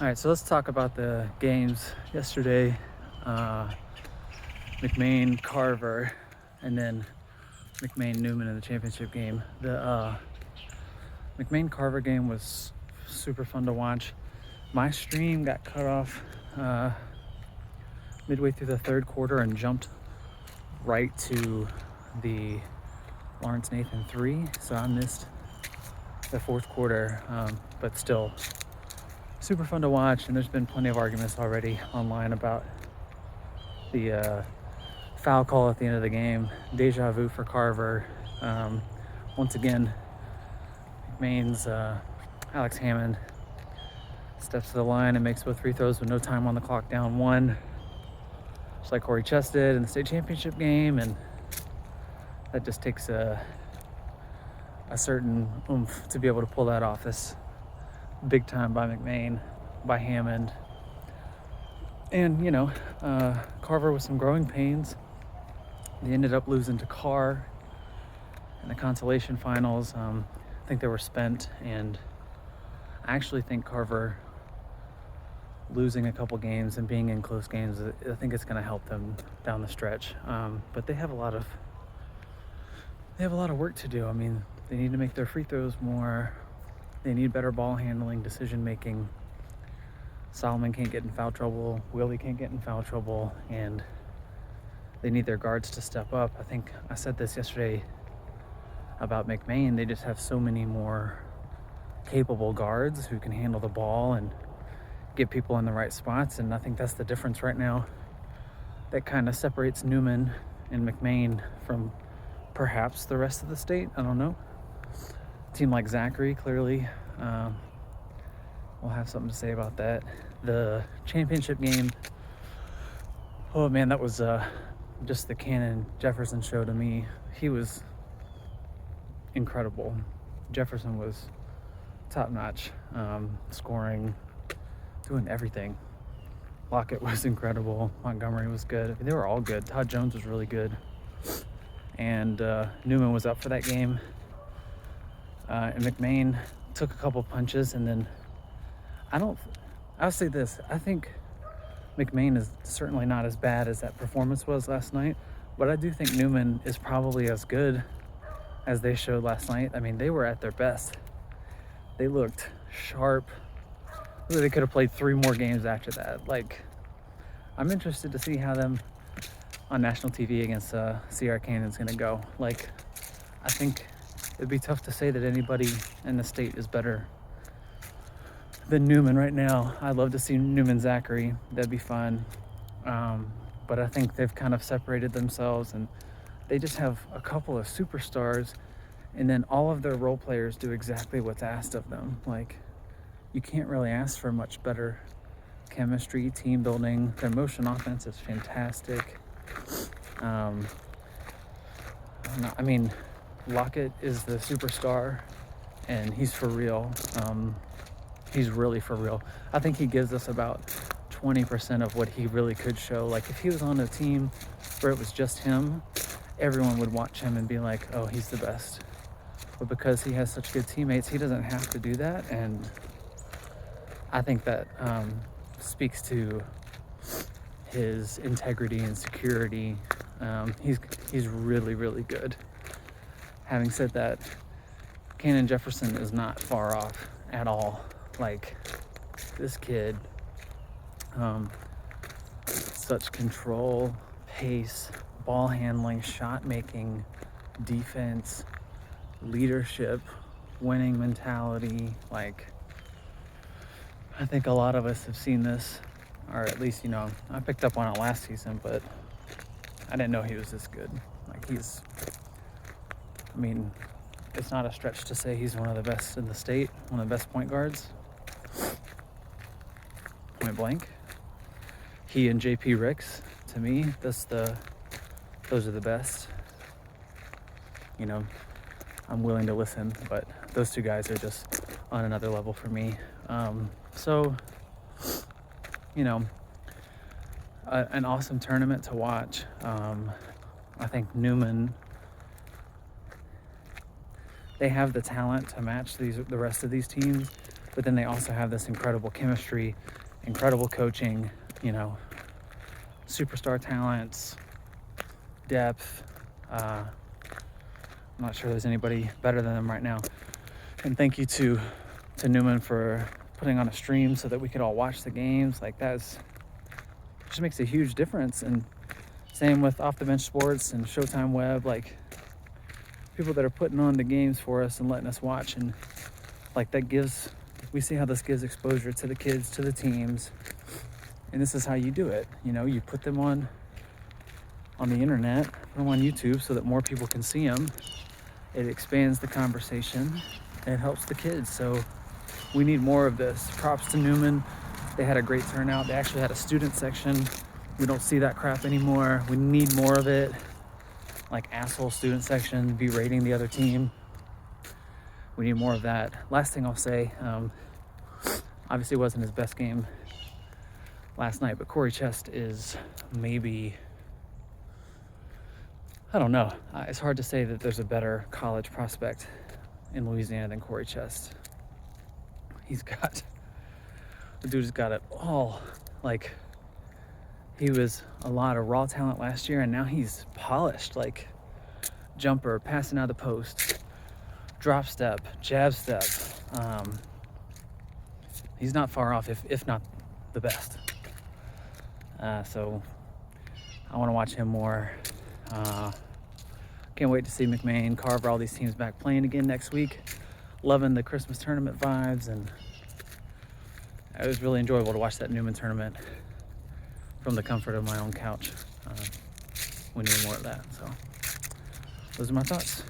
All right, so let's talk about the games yesterday. McMahon, Carver, and then McMahon Newman in the championship game. The McMahon Carver game was super fun to watch. My stream got cut off midway through the third quarter and jumped right to the Lawrence Nathan 3, so I missed the fourth quarter, but still super fun to watch. And there's been plenty of arguments already online about the foul call at the end of the game. Deja vu for Carver. Once again, McMahon's Alex Hammond steps to the line and makes both free throws with no time on the clock, down one, just like Corey Chess did in the state championship game. And that just takes a certain oomph to be able to pull that off. This big time by McMahon, by Hammond. And, Carver with some growing pains. They ended up losing to Carr in the consolation finals. I think they were spent, and I actually think Carver losing a couple games and being in close games, I think it's going to help them down the stretch. But they have a lot of work to do. I mean, they need to make their free throws more. They need better ball handling, decision making. Solomon can't get in foul trouble. Willie can't get in foul trouble, and they need their guards to step up. I think I said this yesterday about McMahon. They just have so many more capable guards who can handle the ball and get people in the right spots, and I think that's the difference right now that kind of separates Newman and McMahon from perhaps the rest of the state. I don't know. A team like Zachary clearly will have something to say about that. The championship game, oh man, that was just the Cannon Jefferson show to me. He was incredible. Jefferson was top notch, scoring, doing everything. Lockett was incredible. Montgomery was good. I mean, they were all good. Todd Jones was really good. And Newman was up for that game. And McMahon took a couple punches, and then I'll say this. I think McMahon is certainly not as bad as that performance was last night, but I do think Newman is probably as good as they showed last night. I mean, they were at their best. They looked sharp. They could have played 3 more games after that. Like, I'm interested to see how them on national TV against CR Cannon's gonna go. Like, I think it'd be tough to say that anybody in the state is better than Newman right now. I'd love to see Newman Zachary. That'd be fun. But I think they've kind of separated themselves, and they just have a couple of superstars, and then all of their role players do exactly what's asked of them. Like, you can't really ask for much better chemistry, team building. Their motion offense is fantastic. I mean, Lockett is the superstar, and he's for real. He's really for real. I think he gives us about 20% of what he really could show. Like, if he was on a team where it was just him, everyone would watch him and be like, oh, he's the best. But because he has such good teammates, he doesn't have to do that. And I think that speaks to his integrity and security. He's really, really good. Having said that, Cannon Jefferson is not far off at all. Like, this kid, such control, pace, ball handling, shot making, defense, leadership, winning mentality. Like, I think a lot of us have seen this, or at least, I picked up on it last season, but I didn't know he was this good. Like, it's not a stretch to say he's one of the best in the state, one of the best point guards. Point blank. He and JP Ricks, to me, those are the best. I'm willing to listen, but those two guys are just on another level for me. So, an awesome tournament to watch. I think Newman, they have the talent to match the rest of these teams. but then they also have this incredible chemistry, incredible coaching, superstar talents, depth. I'm not sure there's anybody better than them right now. And thank you to Newman for putting on a stream so that we could all watch the games. Like, just makes a huge difference. And same with Off the Bench Sports and Showtime Web, like people that are putting on the games for us and letting us watch. And like we see how this gives exposure to the kids, to the teams. And this is how you do it. You put them on the internet, put them on YouTube so that more people can see them. It expands the conversation. It helps the kids. So we need more of this. Props to Newman. They had a great turnout. They actually had a student section. We don't see that crap anymore. We need more of it. Like asshole student section, berating the other team. We need more of that. Last thing I'll say, obviously wasn't his best game last night, but Corey Chest is maybe, I don't know. It's hard to say that there's a better college prospect in Louisiana than Corey Chest. The dude's got it all. Like, he was a lot of raw talent last year, and now he's polished. Like, jumper, passing out of the post, drop step, jab step. He's not far off, if not the best. So I want to watch him more. Can't wait to see McMahon, Carver, all these teams back playing again next week. Loving the Christmas tournament vibes, and it was really enjoyable to watch that Newman tournament from the comfort of my own couch. We need more of that. So those are my thoughts.